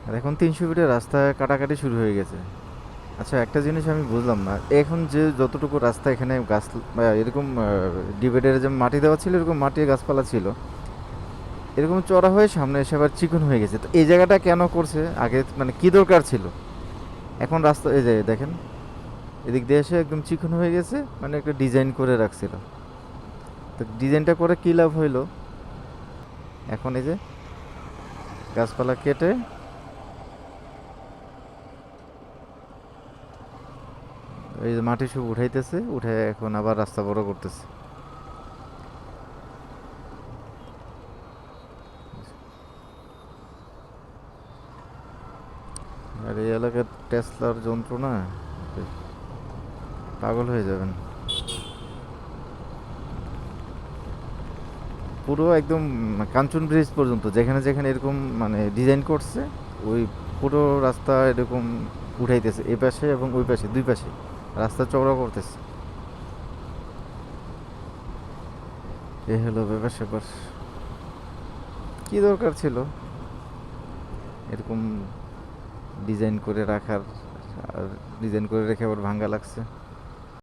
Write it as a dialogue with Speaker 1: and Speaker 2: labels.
Speaker 1: আর এখন 300 ফিটের রাস্তা কাটাকাটি শুরু হয়ে গেছে। আচ্ছা, একটা জিনিস আমি বুঝলাম না, এখন যে যতটুকু রাস্তা এখানে গাছ এরকম ডিভাইডারে যে মাটি দেওয়া ছিল, এরকম মাটি গাছপালা ছিল, এরকম চড়া হয়ে সামনে এসে আবার চিকন হয়ে গেছে। তো এই জায়গাটা কেন করছে আগে, মানে কি দরকার ছিল? এখন রাস্তা এই যে দেখেন, এদিক দিয়ে এসে একদম চিকন হয়ে গেছে, মানে একটা ডিজাইন করে রাখছিল। তো ডিজাইনটা করে কী লাভ হইলো? এখন এই যে গাছপালা কেটে এই যে মাটি সব উঠাইতেছে, উঠে এখন আবার রাস্তা বড় করতেছে। আর এই এলাকার টেসলার যন্ত্রণা, পাগল হয়ে যাবেন। পুরো একদম কাঞ্চন ব্রিজ পর্যন্ত যেখানে যেখানে এরকম মানে ডিজাইন করছে, ওই পুরো রাস্তা এরকম উঠাইতেছে, এ পাশে এবং ওই পাশে, দুই পাশে রাস্তা চওড়া করতেছে। এ হলো ব্যাপার স্যাপার। কি দরকার ছিল এরকম ডিজাইন করে রাখার? আর ডিজাইন করে রেখে আবার ভাঙ্গা লাগছে।